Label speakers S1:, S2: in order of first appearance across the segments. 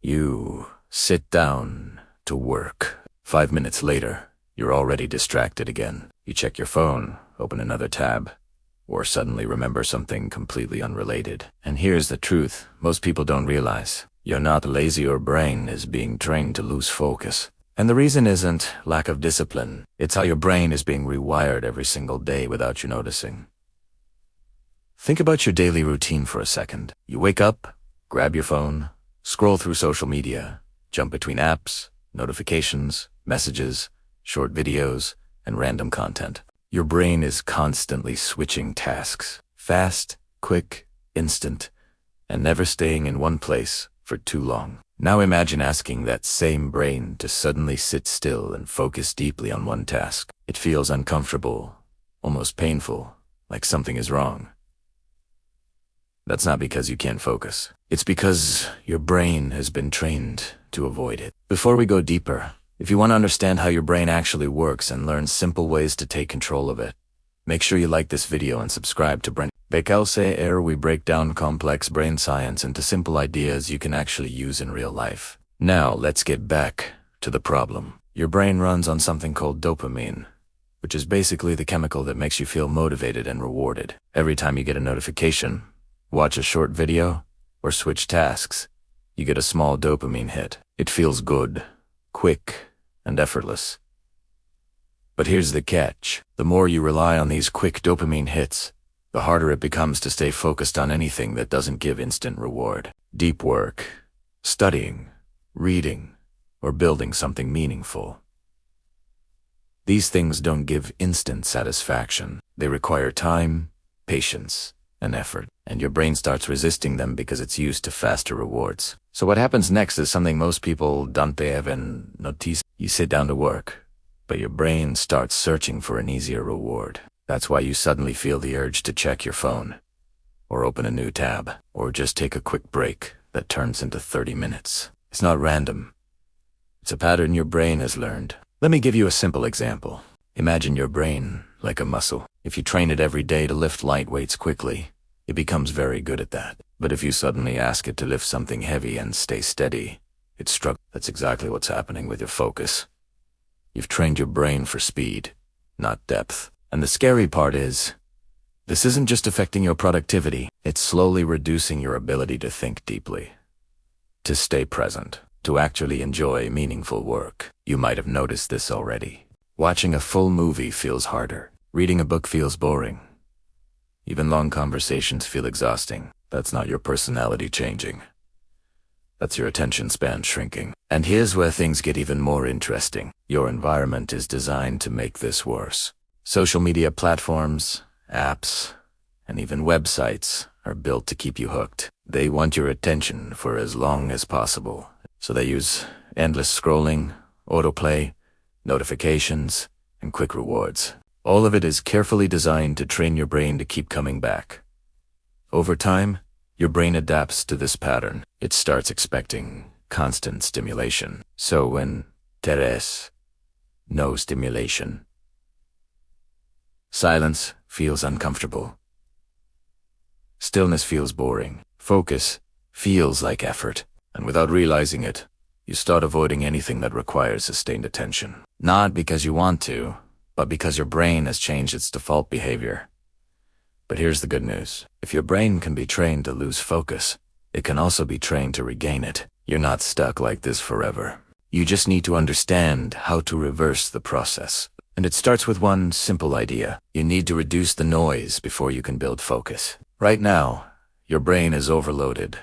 S1: You sit down to work. 5 minutes later, you're already distracted again. You check your phone, open another tab, or suddenly remember something completely unrelated. And here's the truth most people don't realize. You're not lazy, your brain is being trained to lose focus. And the reason isn't lack of discipline. It's how your brain is being rewired every single day without you noticing. Think about your daily routine for a second. You wake up, grab your phone, scroll through social media, jump between apps, notifications, messages, short videos, and random content. Your brain is constantly switching tasks. Fast, quick, instant, and never staying in one place for too long. Now imagine asking that same brain to suddenly sit still and focus deeply on one task. It feels uncomfortable, almost painful, like something is wrong. That's not because you can't focus. It's because your brain has been trained to avoid it. Before we go deeper, if you want to understand how your brain actually works and learn simple ways to take control of it, make sure you like this video and subscribe to BrainDecoded. We break down complex brain science into simple ideas you can actually use in real life. Now let's get back to the problem. Your brain runs on something called dopamine, which is basically the chemical that makes you feel motivated and rewarded. Every time you get a notification, watch a short video, or switch tasks, you get a small dopamine hit. It feels good, quick, and effortless. But here's the catch. The more you rely on these quick dopamine hits, the harder it becomes to stay focused on anything that doesn't give instant reward. Deep work, studying, reading, or building something meaningful. These things don't give instant satisfaction. They require time, patience, and effort, and your brain starts resisting them because it's used to faster rewards. So what happens next is something most people don't even notice. You sit down to work, but your brain starts searching for an easier reward. That's why you suddenly feel the urge to check your phone, or open a new tab, or just take a quick break that turns into 30 minutes. It's not random. It's a pattern your brain has learned. Let me give you a simple example. Imagine your brain like a muscle. If you train it every day to lift light weights quickly, it becomes very good at that. But if you suddenly ask it to lift something heavy and stay steady, it struggles. That's exactly what's happening with your focus. You've trained your brain for speed, not depth. And the scary part is, this isn't just affecting your productivity, it's slowly reducing your ability to think deeply, to stay present, to actually enjoy meaningful work. You might have noticed this already. Watching a full movie feels harder. Reading a book feels boring. Even long conversations feel exhausting. That's not your personality changing. That's your attention span shrinking. And here's where things get even more interesting. Your environment is designed to make this worse. Social media platforms, apps, and even websites are built to keep you hooked. They want your attention for as long as possible. So they use endless scrolling, autoplay, notifications, and quick rewards. All of it is carefully designed to train your brain to keep coming back. Over time, your brain adapts to this pattern. It starts expecting constant stimulation. So when there's no stimulation, silence feels uncomfortable. Stillness feels boring. Focus feels like effort. And without realizing it, you start avoiding anything that requires sustained attention. Not because you want to, but because your brain has changed its default behavior. But here's the good news. If your brain can be trained to lose focus, it can also be trained to regain it. You're not stuck like this forever. You just need to understand how to reverse the process. And it starts with one simple idea. You need to reduce the noise before you can build focus. Right now, your brain is overloaded.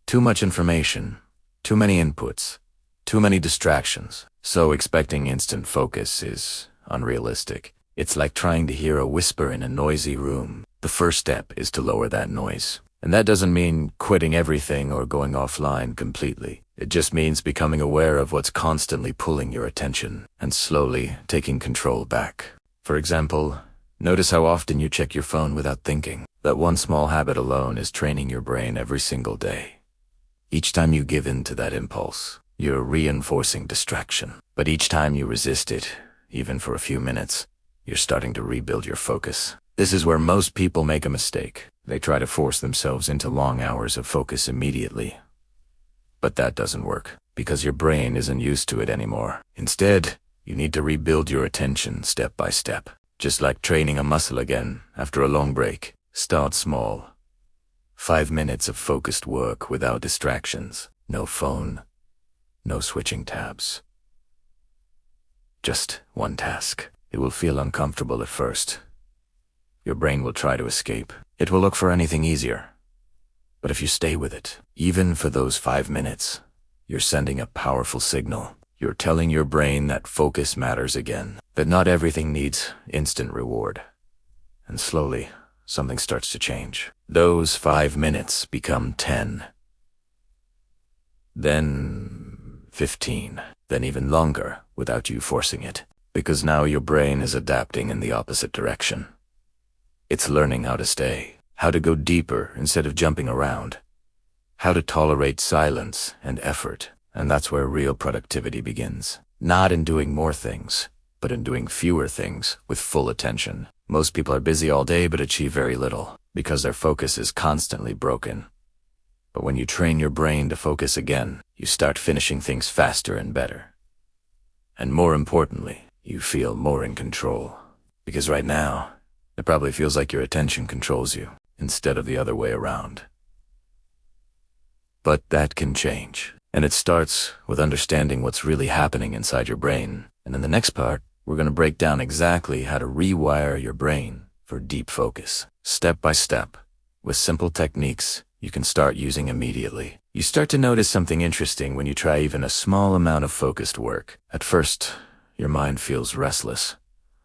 S1: Too much information, too many inputs, too many distractions. So expecting instant focus is unrealistic. It's like trying to hear a whisper in a noisy room. The first step is to lower that noise. And that doesn't mean quitting everything or going offline completely. It just means becoming aware of what's constantly pulling your attention and slowly taking control back. For example, notice how often you check your phone without thinking. That one small habit alone is training your brain every single day. Each time you give in to that impulse, you're reinforcing distraction. But each time you resist it, even for a few minutes, you're starting to rebuild your focus. This is where most people make a mistake. They try to force themselves into long hours of focus immediately. But that doesn't work, because your brain isn't used to it anymore. Instead, you need to rebuild your attention step by step. Just like training a muscle again after a long break. Start small. 5 minutes of focused work without distractions. No phone. No switching tabs. Just one task. It will feel uncomfortable at first. Your brain will try to escape. It will look for anything easier. But if you stay with it, even for those 5 minutes, you're sending a powerful signal. You're telling your brain that focus matters again, that not everything needs instant reward. And slowly, something starts to change. Those 5 minutes become 10. Then 15. Then even longer without you forcing it. Because now your brain is adapting in the opposite direction. It's learning how to stay. How to go deeper instead of jumping around. How to tolerate silence and effort. And that's where real productivity begins. Not in doing more things, but in doing fewer things with full attention. Most people are busy all day but achieve very little, because their focus is constantly broken. But when you train your brain to focus again, you start finishing things faster and better. And more importantly, you feel more in control. Because right now, it probably feels like your attention controls you, instead of the other way around. But that can change. And it starts with understanding what's really happening inside your brain. And in the next part, we're going to break down exactly how to rewire your brain for deep focus. Step by step, with simple techniques you can start using immediately. You start to notice something interesting when you try even a small amount of focused work. At first, your mind feels restless,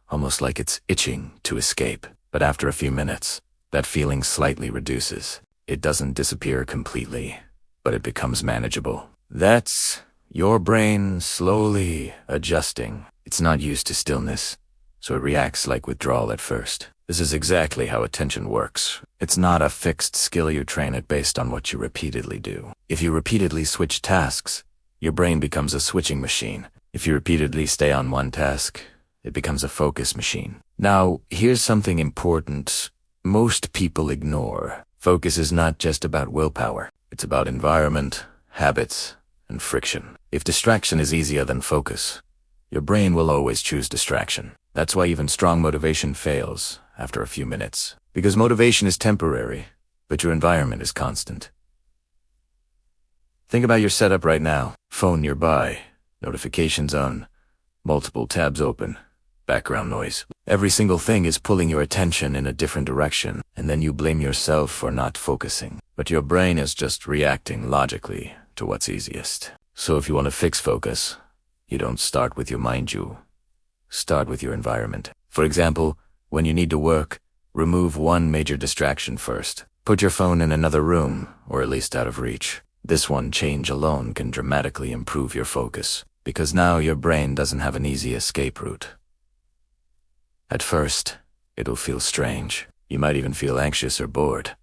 S1: almost like it's itching to escape. But after a few minutes, that feeling slightly reduces. It doesn't disappear completely, but it becomes manageable. That's your brain slowly adjusting. It's not used to stillness, so it reacts like withdrawal at first. This is exactly how attention works. It's not a fixed skill. You train it based on what you repeatedly do. If you repeatedly switch tasks, your brain becomes a switching machine. If you repeatedly stay on one task, it becomes a focus machine. Now, here's something important most people ignore. Focus is not just about willpower. It's about environment, habits, and friction. If distraction is easier than focus, your brain will always choose distraction. That's why even strong motivation fails after a few minutes. Because motivation is temporary, but your environment is constant. Think about your setup right now. Phone nearby, notifications on, multiple tabs open, background noise. Every single thing is pulling your attention in a different direction, and then you blame yourself for not focusing. But your brain is just reacting logically to what's easiest. So if you want to fix focus, you don't start with your mind, you start with your environment. For example, when you need to work, remove one major distraction first. Put your phone in another room, or at least out of reach. This one change alone can dramatically improve your focus, because now your brain doesn't have an easy escape route. At first, it'll feel strange. You might even feel anxious or bored.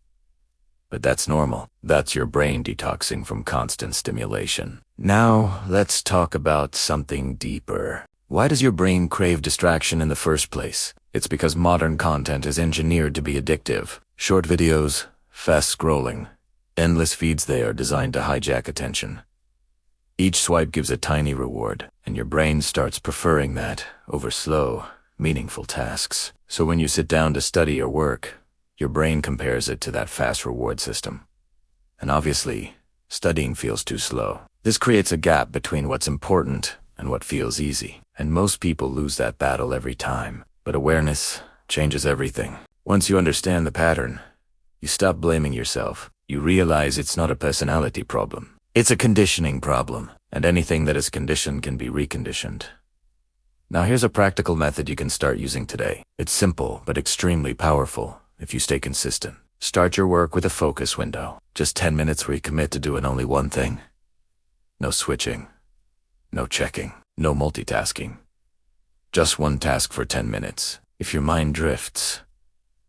S1: But that's normal. That's your brain detoxing from constant stimulation. Now, let's talk about something deeper. Why does your brain crave distraction in the first place? It's because modern content is engineered to be addictive. Short videos, fast scrolling, endless feeds, they are designed to hijack attention. Each swipe gives a tiny reward, and your brain starts preferring that over slow, meaningful tasks. So when you sit down to study or work, your brain compares it to that fast reward system. And obviously, studying feels too slow. This creates a gap between what's important and what feels easy. And most people lose that battle every time. But awareness changes everything. Once you understand the pattern, you stop blaming yourself. You realize it's not a personality problem. It's a conditioning problem. And anything that is conditioned can be reconditioned. Now here's a practical method you can start using today. It's simple, but extremely powerful if you stay consistent. Start your work with a focus window. Just 10 minutes where you commit to doing only one thing. No switching. No checking. No multitasking. Just one task for 10 minutes. If your mind drifts,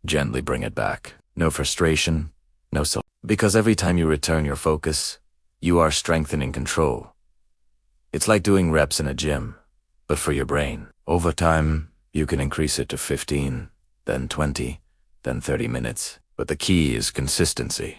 S1: gently bring it back. No frustration, no self. Because every time you return your focus, you are strengthening control. It's like doing reps in a gym, but for your brain. Over time, you can increase it to 15, then 20, then 30 minutes. But the key is consistency.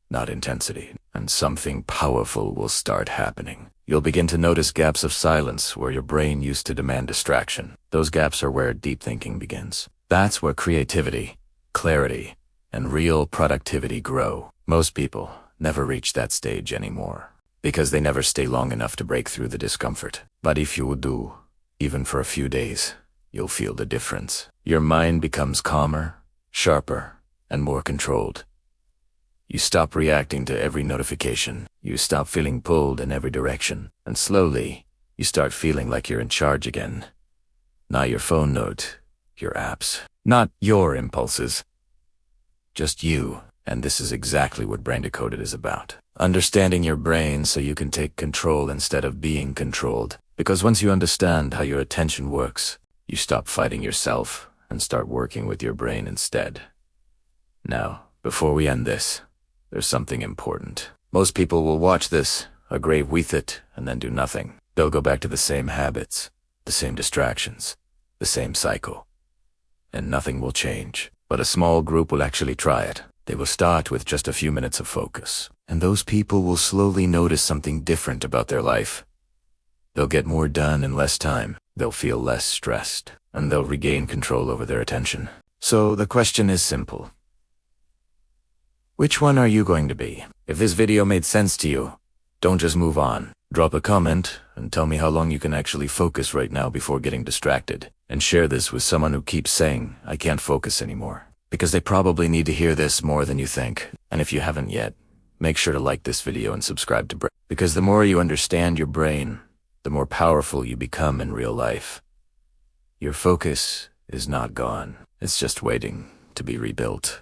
S1: not intensity. And something powerful will start happening. You'll begin to notice gaps of silence where your brain used to demand distraction. Those gaps are where deep thinking begins. That's where creativity, clarity, and real productivity grow. Most people never reach that stage anymore because they never stay long enough to break through the discomfort. But if you do, even for a few days, you'll feel the difference. Your mind becomes calmer, sharper, and more controlled. You stop reacting to every notification. You stop feeling pulled in every direction. And slowly, you start feeling like you're in charge again. Not your phone note, your apps. Not your impulses. Just you. And this is exactly what BrainDecoded is about. Understanding your brain so you can take control instead of being controlled. Because once you understand how your attention works, you stop fighting yourself and start working with your brain instead. Now, before we end this, there's something important. Most people will watch this, agree with it, and then do nothing. They'll go back to the same habits, the same distractions, the same cycle. And nothing will change. But a small group will actually try it. They will start with just a few minutes of focus. And those people will slowly notice something different about their life. They'll get more done in less time. They'll feel less stressed. And they'll regain control over their attention. So the question is simple. Which one are you going to be? If this video made sense to you, don't just move on. Drop a comment and tell me how long you can actually focus right now before getting distracted. And share this with someone who keeps saying, I can't focus anymore. Because they probably need to hear this more than you think. And if you haven't yet, make sure to like this video and subscribe to Brain. Because the more you understand your brain, the more powerful you become in real life. Your focus is not gone. It's just waiting to be rebuilt.